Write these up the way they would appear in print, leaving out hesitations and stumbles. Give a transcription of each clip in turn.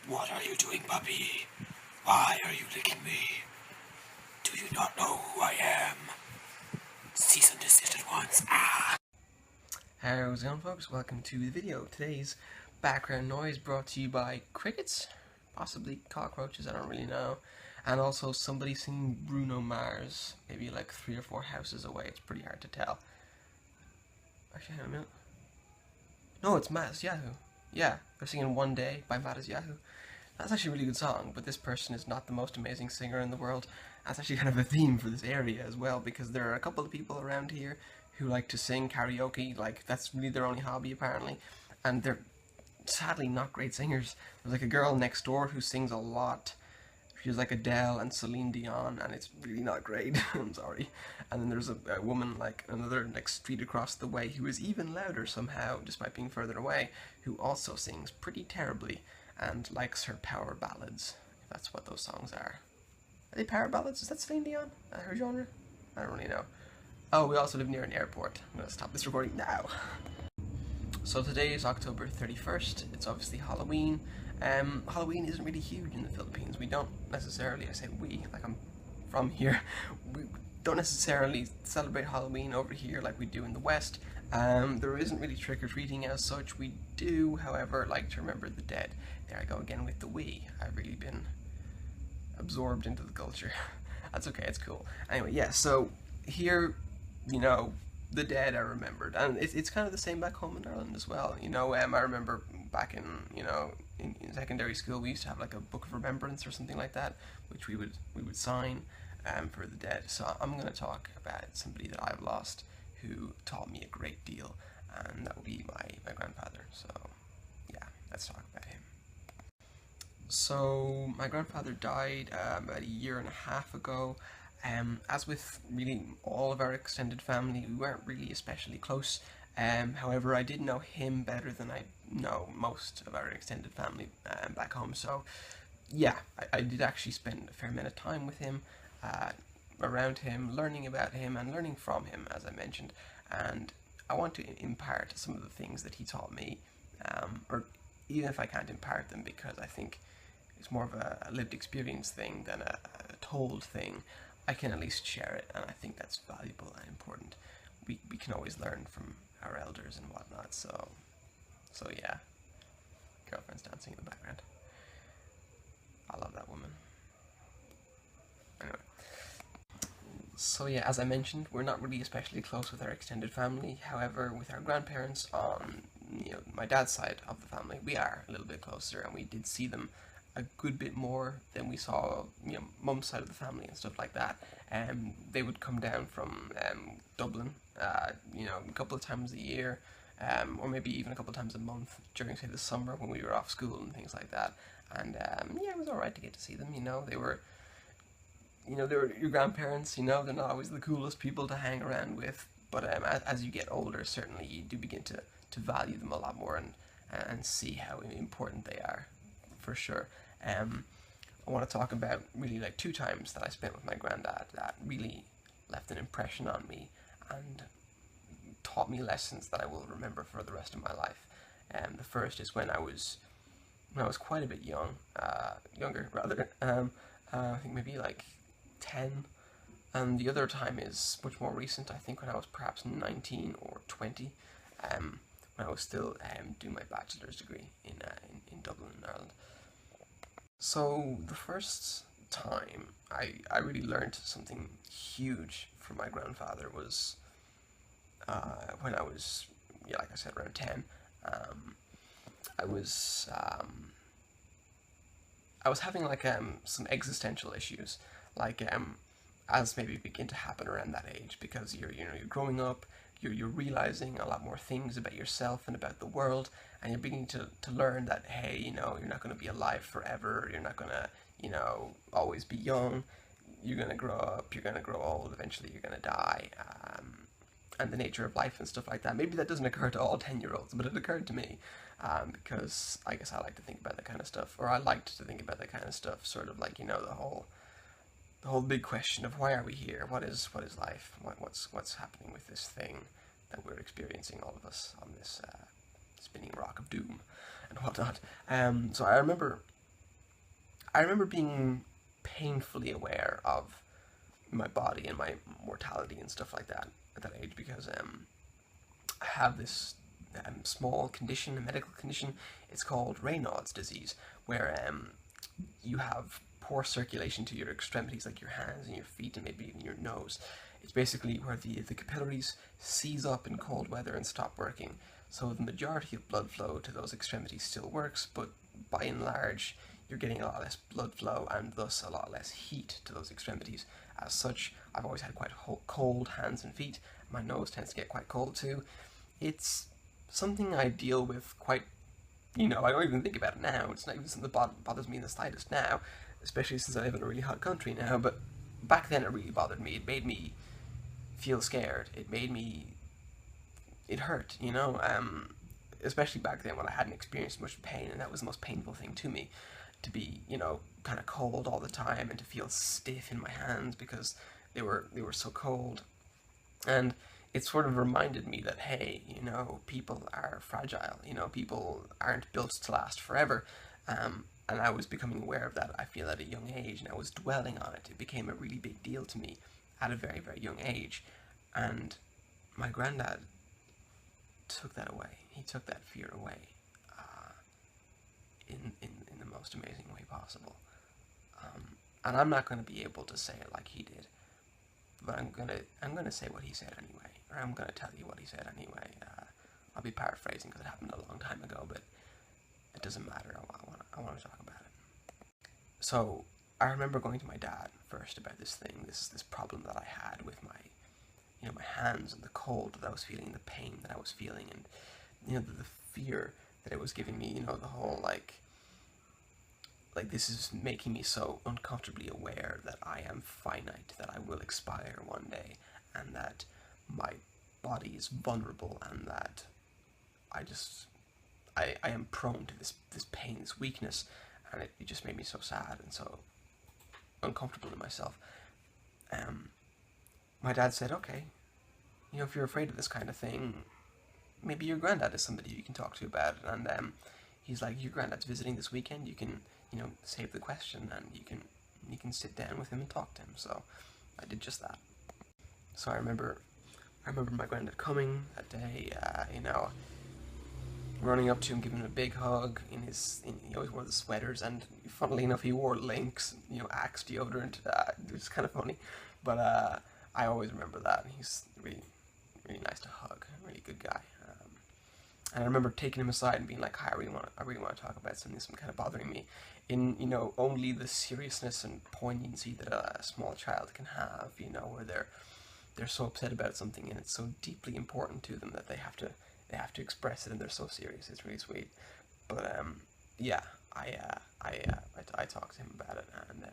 What are you doing, puppy? Why are you licking me? Do you not know who I am? Cease and desist at once. Ah! How's it going, folks? Welcome to the video. Today's background noise brought to you by crickets, possibly cockroaches, I don't really know, and also somebody singing Bruno Mars, maybe like 3 or 4 houses away. It's pretty hard to tell. Actually, hang on a minute. No, it's Matt Yahoo. Yeah, they're singing One Day by Matt Yahoo. That's actually a really good song, but this person is not the most amazing singer in the world. That's actually kind of a theme for this area as well, because there are a couple of people around here who like to sing karaoke, like that's really their only hobby apparently, and they're sadly not great singers. There's like a girl next door who sings a lot. She's like Adele and Celine Dion, and it's really not great. I'm sorry. And then there's a woman like another next street across the way who is even louder somehow, despite being further away, who also sings pretty terribly and likes her power ballads, if that's what those songs are. Are they power ballads? Is that Celine Dion? Her genre? I don't really know. Oh, we also live near an airport. I'm going to stop this recording now. So today is October 31st. It's obviously Halloween. Halloween isn't really huge in the Philippines. We don't necessarily, I say we, like I'm from here, we don't necessarily celebrate Halloween over here like we do in the West. There isn't really trick-or-treating as such. We do, however, like to remember the dead. There I go again with the we. I've really been absorbed into the culture. That's okay, it's cool. Anyway, yeah, so here, you know, the dead are remembered, and it's kind of the same back home in Ireland as well. You know, I remember back in, you know, in secondary school we used to have like a book of remembrance or something like that, which we would sign for the dead. So I'm going to talk about somebody that I've lost who taught me a great deal, and that would be my grandfather. So yeah, let's talk about him. So my grandfather died about a year and a half ago. As with really all of our extended family, we weren't really especially close. However, I did know him better than I know most of our extended family back home. So yeah, I did actually spend a fair amount of time with him, around him, learning about him and learning from him, as I mentioned. And I want to impart some of the things that he taught me, or even if I can't impart them, because I think it's more of a lived experience thing than a told thing, I can at least share it, and I think that's valuable and important. We can always learn from our elders and whatnot, so yeah. Girlfriend's dancing in the background. I love that woman. Anyway. So yeah, as I mentioned, we're not really especially close with our extended family. However, with our grandparents on, you know, my dad's side of the family, we are a little bit closer, and we did see them a good bit more than we saw, you know, mum's side of the family and stuff like that. They would come down from Dublin, you know, a couple of times a year, or maybe even a couple of times a month during, say, the summer when we were off school and things like that. And yeah, it was alright to get to see them. You know, they were your grandparents. You know, they're not always the coolest people to hang around with, but as you get older, certainly you do begin to value them a lot more and see how important they are, for sure. I want to talk about really like 2 times that I spent with my granddad that really left an impression on me and taught me lessons that I will remember for the rest of my life. The first is when I was quite a bit younger rather. I think maybe like 10, and the other time is much more recent. I think when I was perhaps 19 or 20, when I was still doing my bachelor's degree in Dublin, in Ireland. So the first time I really learned something huge from my grandfather was when I was, yeah, like I said, around 10. I was having like some existential issues, like as maybe begin to happen around that age, because you're growing up, you're realizing a lot more things about yourself and about the world, and you're beginning to learn that, hey, you know, you're not going to be alive forever, you're not going to, you know, always be young, you're going to grow up, you're going to grow old, eventually you're going to die, and the nature of life and stuff like that. Maybe that doesn't occur to all 10-year-olds, but it occurred to me, because I guess I like to think about that kind of stuff, or I liked to think about that kind of stuff, sort of like, you know, the whole big question of why are we here? What is life? What's happening with this thing that we're experiencing, all of us, on this spinning rock of doom and whatnot. So I remember I remember being painfully aware of my body and my mortality and stuff like that at that age, because I have this small condition, a medical condition. It's called Raynaud's disease, where you have poor circulation to your extremities, like your hands and your feet and maybe even your nose. It's basically where the capillaries seize up in cold weather and stop working. So the majority of blood flow to those extremities still works, but by and large, you're getting a lot less blood flow and thus a lot less heat to those extremities. As such, I've always had quite cold hands and feet. My nose tends to get quite cold too. It's something I deal with quite, I don't even think about it now. It's not even something that bothers me in the slightest now, especially since I live in a really hot country now. But back then it really bothered me. It made me feel scared. It hurt, especially back then when I hadn't experienced much pain, and that was the most painful thing to me, to be, kind of cold all the time and to feel stiff in my hands because they were so cold. And it sort of reminded me that, hey, people are fragile, people aren't built to last forever. And I was becoming aware of that, I feel, at a young age, and I was dwelling on it. It became a really big deal to me at a very, very young age. And my granddad took that away. He took that fear away in the most amazing way possible. And I'm not going to be able to say it like he did, but I'm gonna say what he said anyway, or I'm gonna tell you what he said anyway. I'll be paraphrasing because it happened a long time ago, but it doesn't matter. I want to talk about it. So I remember going to my dad first about this thing, this problem that I had with my my hands and the cold that I was feeling, the pain that I was feeling, and the fear that it was giving me. The whole like this is making me so uncomfortably aware that I am finite, that I will expire one day, and that my body is vulnerable, and that I am prone to this pain, this weakness, and it just made me so sad and so uncomfortable in myself. My dad said, okay, if you're afraid of this kind of thing, maybe your granddad is somebody you can talk to about it. And he's like, your granddad's visiting this weekend, you can, save the question, and you can sit down with him and talk to him. So I did just that. So I remember my granddad coming that day, running up to him, giving him a big hug. He always wore the sweaters, and funnily enough, he wore Lynx, Axe deodorant. It was kind of funny, but I always remember that. He's really, really nice to hug, a really good guy. And I remember taking him aside and being like, "Hi, I really want to talk about something that's kind of bothering me." In only the seriousness and poignancy that a small child can have, where they're so upset about something and it's so deeply important to them that they have to express it, and they're so serious. It's really sweet. But yeah, I talked to him about it, and I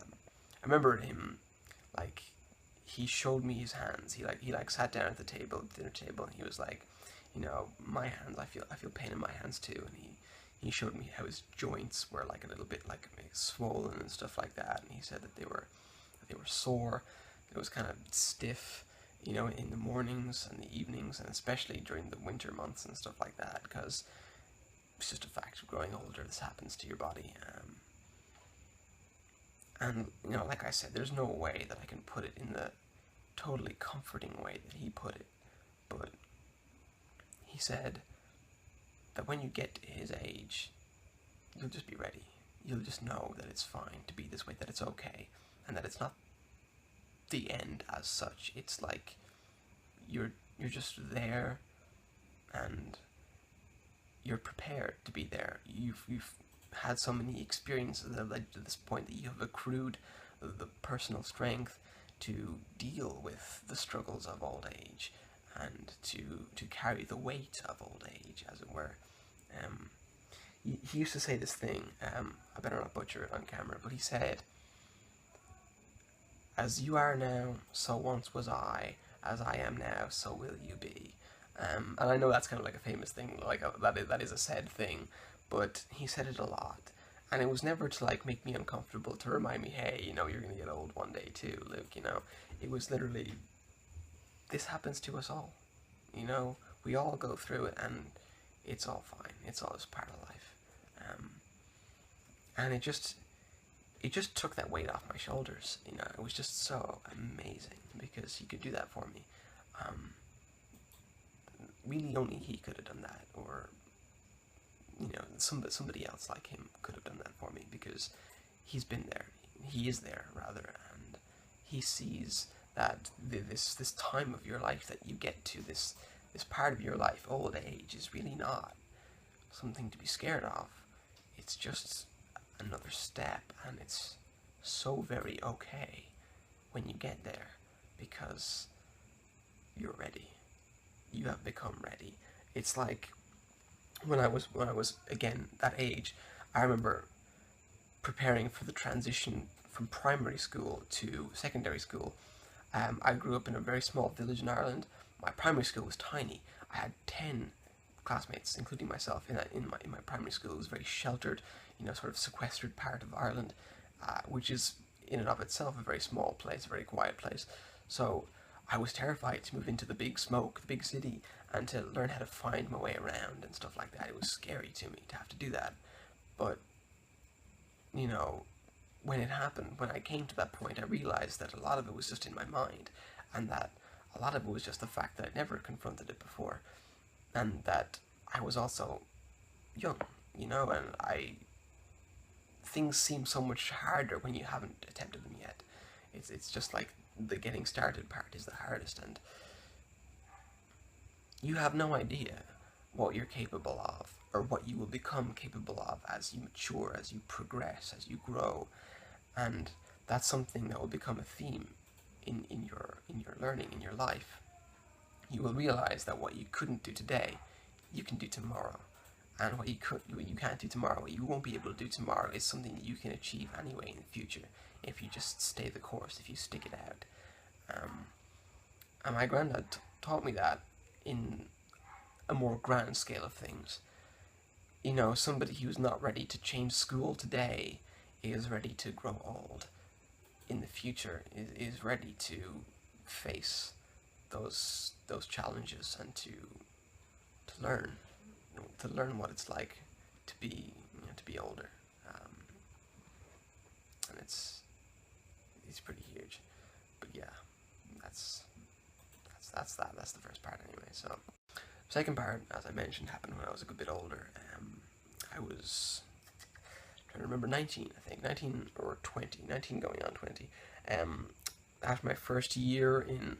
remember him, like, he showed me his hands. He sat down at the dinner table, and he was like, my hands, I feel pain in my hands too. And he showed me how his joints were like a little bit like swollen and stuff like that. And he said that they were sore. It was kind of stiff, in the mornings and the evenings, and especially during the winter months and stuff like that, because it's just a fact of growing older. This happens to your body. And like I said, there's no way that I can put it in the totally comforting way that he put it, but he said that when you get to his age, you'll just be ready. You'll just know that it's fine to be this way, that it's okay, and that it's not the end as such. It's like you're just there, and you're prepared to be there. You've had so many experiences that have led to this point that you have accrued the personal strength to deal with the struggles of old age, and to carry the weight of old age, as it were. He used to say this thing, I better not butcher it on camera, but he said, "As you are now, so once was I. As I am now, so will you be." And I know that's kind of like a famous thing, like that is a said thing, but he said it a lot. And it was never to make me uncomfortable, to remind me, hey, you're going to get old one day too, Luke, It was literally, this happens to us all, we all go through it, and it's all fine. It's all just part of life. And it just, it just took that weight off my shoulders. You know, it was just so amazing because he could do that for me. Um, really, only he could have done that, or somebody else like him could have done that for me because he's been there. He is there rather, and he sees that this time of your life that you get to, this part of your life, old age, is really not something to be scared of. It's just another step, and it's so very okay when you get there because you're ready. You have become ready. It's like when I was again that age, I remember preparing for the transition from primary school to secondary school. I grew up in a very small village in Ireland. My primary school was tiny. I had 10 classmates, including myself, in my primary school. It was a very sheltered, sort of sequestered part of Ireland, which is in and of itself a very small place, a very quiet place. So I was terrified to move into the big smoke, the big city, and to learn how to find my way around and stuff like that. It was scary to me to have to do that. But, when it happened, when I came to that point, I realized that a lot of it was just in my mind, and that a lot of it was just the fact that I'd never confronted it before, and that I was also young, and things seem so much harder when you haven't attempted them yet. It's just like the getting started part is the hardest, and you have no idea what you're capable of, or what you will become capable of as you mature, as you progress, as you grow, and that's something that will become a theme in your learning, in your life. You will realize that what you couldn't do today, you can do tomorrow, and what you can't do tomorrow, what you won't be able to do tomorrow, is something that you can achieve anyway in the future if you just stay the course, if you stick it out. And my granddad taught me that in a more grand scale of things. Somebody who's not ready to change school today is ready to grow old in the future, is ready to face those challenges and to learn, what it's like to be older, and it's pretty huge. But yeah, that's the first part anyway. So second part, as I mentioned, happened when I was a good bit older. I was trying to remember, 19, I think, 19 or 20, 19 going on 20. After my first year in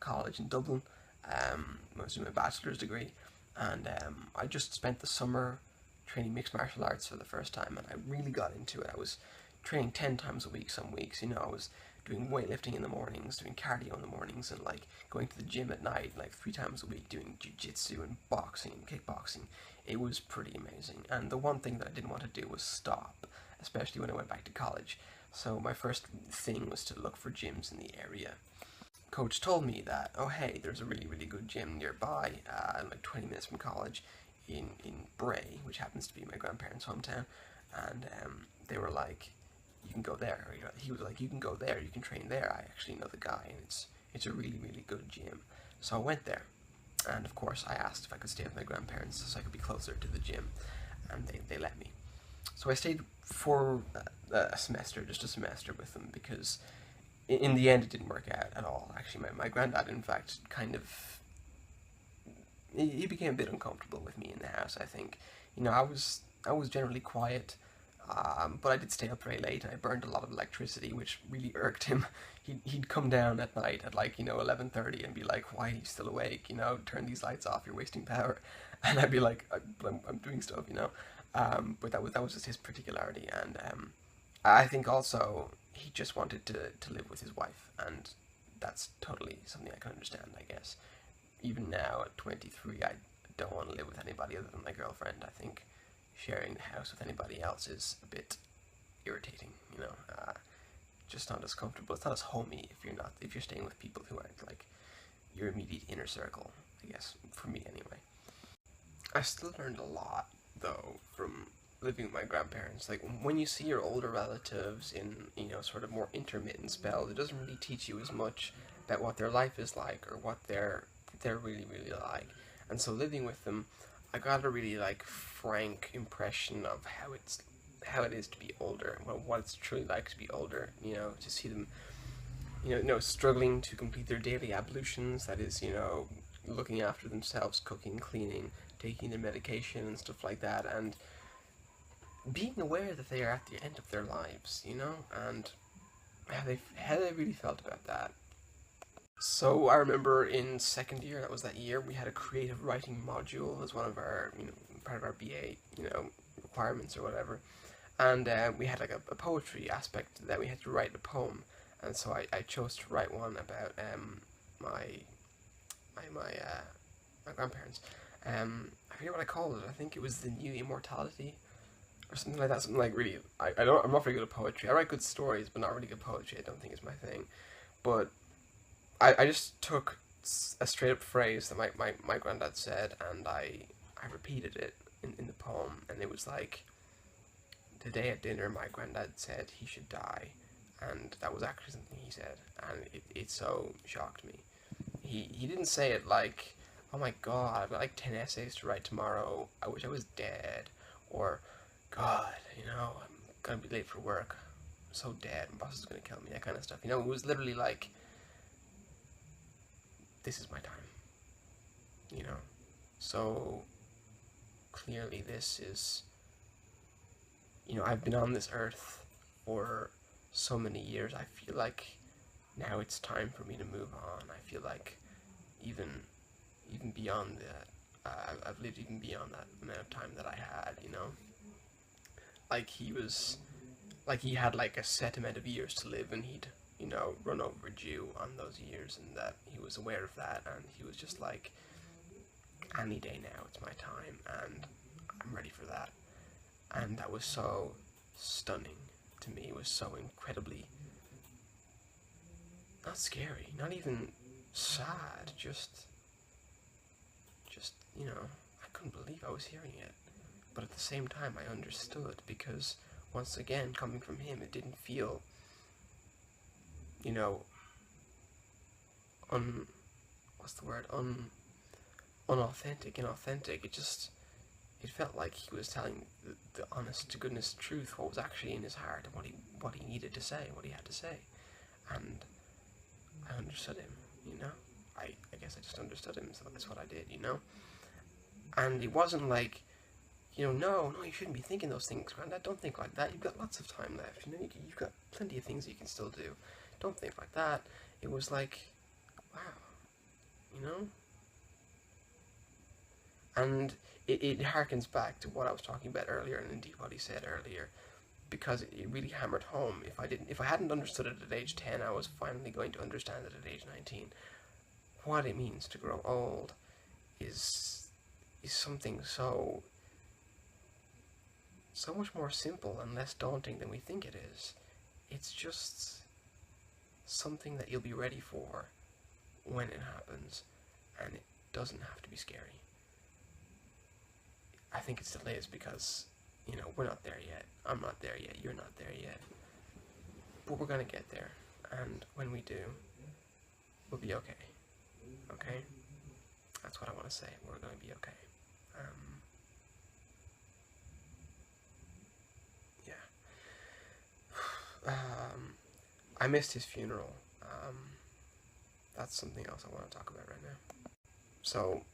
college in Dublin, I was doing my bachelor's degree, and I just spent the summer training mixed martial arts for the first time, and I really got into it. I was training 10 times a week some weeks. I was doing weightlifting in the mornings, doing cardio in the mornings, and like going to the gym at night, like 3 times a week, doing jiu-jitsu and boxing and kickboxing. It was pretty amazing, and the one thing that I didn't want to do was stop, especially when I went back to college. So my first thing was to look for gyms in the area. Coach told me that, oh hey, there's a really, really good gym nearby, like 20 minutes from college, in Bray, which happens to be my grandparents' hometown, and they were like, you can go there. He was like, you can go there, you can train there. I actually know the guy, and it's a really, really good gym. So I went there, and of course I asked if I could stay with my grandparents so I could be closer to the gym, and they let me. So I stayed for a semester, just a semester with them, because in the end it didn't work out at all. Actually, my granddad, in fact, he became a bit uncomfortable with me in the house, I think. I was generally quiet, but I did stay up very late, and I burned a lot of electricity, which really irked him. He'd come down at night at 11:30 and be like, why are you still awake? Turn these lights off, you're wasting power. And I'd be like, I'm doing stuff. But that was just his particularity, and I think also he just wanted to live with his wife, and that's totally something I can understand, I guess. Even now at 23, I don't want to live with anybody other than my girlfriend. I think sharing the house with anybody else is a bit irritating, just not as comfortable. It's not as homey if you're staying with people who aren't like your immediate inner circle, I guess, for me anyway. I still learned a lot, though, from living with my grandparents. Like, when you see your older relatives in, sort of more intermittent spells, it doesn't really teach you as much about what their life is like, or what they're really, really like. And so living with them, I got a really, frank impression of how it is to be older, what it's truly like to be older, to see them, struggling to complete their daily ablutions, that is, looking after themselves, cooking, cleaning, taking their medication and stuff like that, and being aware that they are at the end of their lives, and how they really felt about that. So I remember in second year, that was that year, we had a creative writing module as one of our, part of our BA, requirements or whatever. And we had like a poetry aspect that we had to write a poem. And so I chose to write one about my my grandparents. I forget what I called it. I think it was The New Immortality or something like that. Something like really, I'm not very good at poetry. I write good stories, but not really good poetry. I don't think is my thing. But I just took a straight up phrase that my granddad said, and I repeated it in the poem, and it was like, today at dinner my granddad said he should die, and that was actually something he said, and it so shocked me. He didn't say it like, oh my god, I've got like 10 essays to write tomorrow, I wish I was dead, or god, I'm gonna be late for work, I'm so dead, my boss is gonna kill me, that kind of stuff. It was literally like, this is my time, so clearly this is, I've been on this earth for so many years. I feel like now it's time for me to move on. I feel like even beyond that, I've lived even beyond that amount of time that I had, like he had like a set amount of years to live, and he'd run overdue on those years, and that he was aware of that, and he was just like, any day now, it's my time, and I'm ready for that. And that was so stunning to me. It was so incredibly, not scary, not even sad, just I couldn't believe I was hearing it. But at the same time, I understood, because once again, coming from him, it didn't feel, what's the word, inauthentic. It felt like he was telling the honest to goodness truth, what was actually in his heart, and what he needed to say, what he had to say. And I understood him, I guess I just understood him, so that's what I did, And it wasn't like, no, you shouldn't be thinking those things, Grandad, don't think like that, you've got lots of time left, you've got plenty of things you can still do, don't think like that. It was like, wow, And it harkens back to what I was talking about earlier, and indeed what he said earlier, because it really hammered home. If I hadn't understood it at age 10, I was finally going to understand it at age 19. What it means to grow old is something so much more simple and less daunting than we think it is. It's just something that you'll be ready for when it happens, and it doesn't have to be scary. I think it's delays because, we're not there yet. I'm not there yet. You're not there yet. But we're going to get there. And when we do, we'll be okay. Okay? That's what I want to say. We're going to be okay. Yeah. I missed his funeral. That's something else I want to talk about right now. So,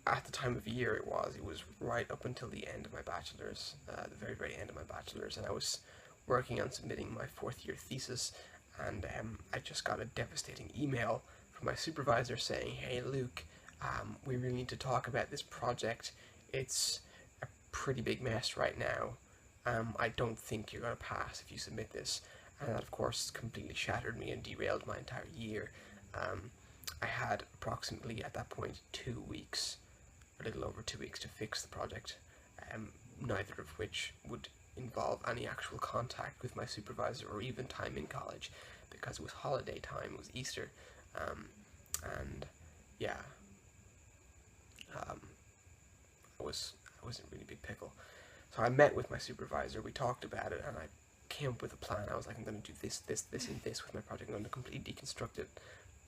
at the time of year it was right up until the end of my bachelor's, the very, very end of my bachelor's, and I was working on submitting my fourth year thesis, and I just got a devastating email from my supervisor saying, hey Luke, we really need to talk about this project. It's a pretty big mess right now. I don't think you're going to pass if you submit this. And that, of course, completely shattered me and derailed my entire year. I had approximately, at that point, 2 weeks, a little over 2 weeks to fix the project, neither of which would involve any actual contact with my supervisor or even time in college, because it was holiday time, it was Easter, and yeah, I was in a really big pickle. So I met with my supervisor, we talked about it, and I came up with a plan. I was like, I'm going to do this, and this with my project, I'm going to completely deconstruct it,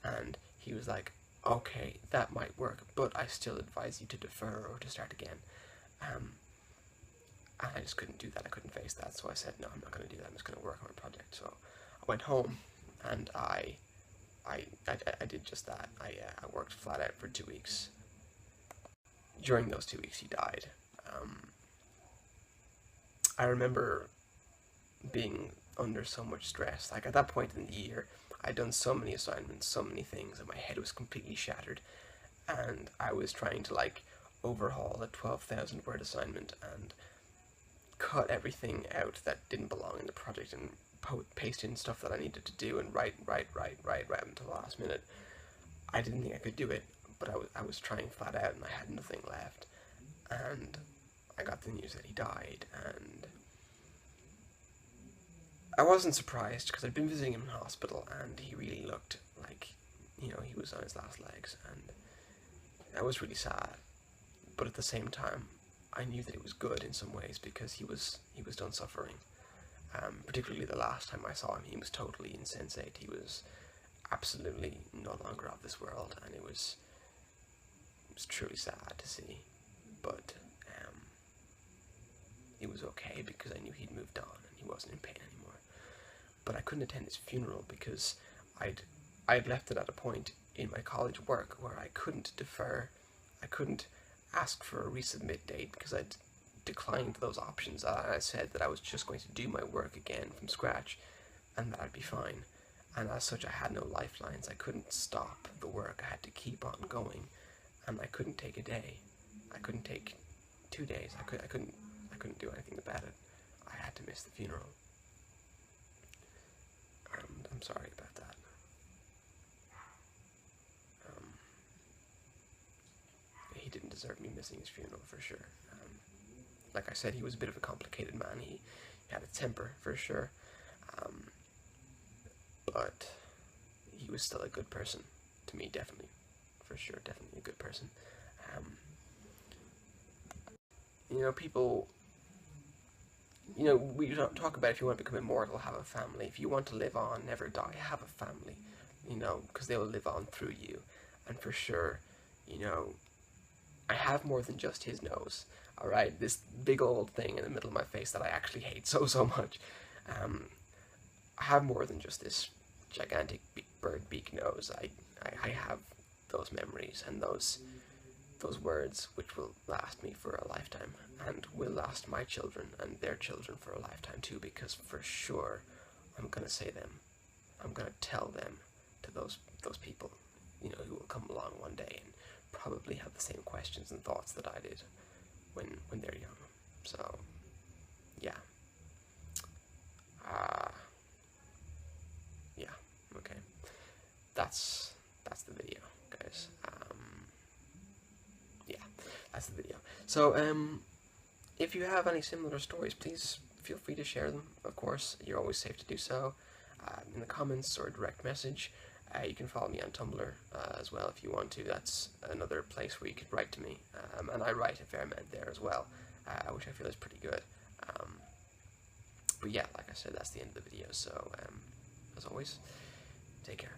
and he was like, okay, that might work, but I still advise you to defer or to start again. and I just couldn't do that. I couldn't face that, so I said, no, I'm not going to do that. I'm just going to work on my project. So I went home, and I did just that. I worked flat out for 2 weeks. During those 2 weeks, he died. I remember being under so much stress. Like, at that point in the year, I'd done so many assignments, so many things, and my head was completely shattered. And I was trying to, like, overhaul a 12,000 word assignment and cut everything out that didn't belong in the project and paste in stuff that I needed to do and write until the last minute. I didn't think I could do it, but I was trying flat out, and I had nothing left. And I got the news that he died, and I wasn't surprised, because I'd been visiting him in hospital, and he really looked like, he was on his last legs, and I was really sad. But at the same time, I knew that it was good in some ways, because he was done suffering. Particularly the last time I saw him, he was totally insensate. He was absolutely no longer of this world, and it was truly sad to see. But it was okay, because I knew he'd moved on and he wasn't in pain anymore. But I couldn't attend his funeral because I'd left it at a point in my college work where I couldn't defer. I couldn't ask for a resubmit date because I'd declined those options. I said that I was just going to do my work again from scratch, and that I'd be fine. And as such, I had no lifelines. I couldn't stop the work. I had to keep on going, and I couldn't take a day. I couldn't take 2 days. I couldn't do anything about it. I had to miss the funeral. And I'm sorry about that. He didn't deserve me missing his funeral, for sure. Like I said, he was a bit of a complicated man. He had a temper, for sure. But he was still a good person to me, definitely. For sure, definitely a good person. People, we don't talk about if you want to become immortal, have a family. If you want to live on, never die, have a family, because they will live on through you. And for sure, I have more than just his nose, alright? This big old thing in the middle of my face that I actually hate so much. I have more than just this gigantic bird beak nose. I have those memories and those words which will last me for a lifetime, and will last my children and their children for a lifetime too, because for sure I'm going to say them. I'm going to tell them to those people, who will come along one day and probably have the same questions and thoughts that I did when they're young. So, yeah. Yeah, okay. That's the video, guys. Yeah, that's the video. So, if you have any similar stories, please feel free to share them, of course. You're always safe to do so in the comments or direct message. You can follow me on Tumblr as well if you want to. That's another place where you could write to me. And I write a fair amount there as well, which I feel is pretty good. But yeah, like I said, that's the end of the video. So, as always, take care.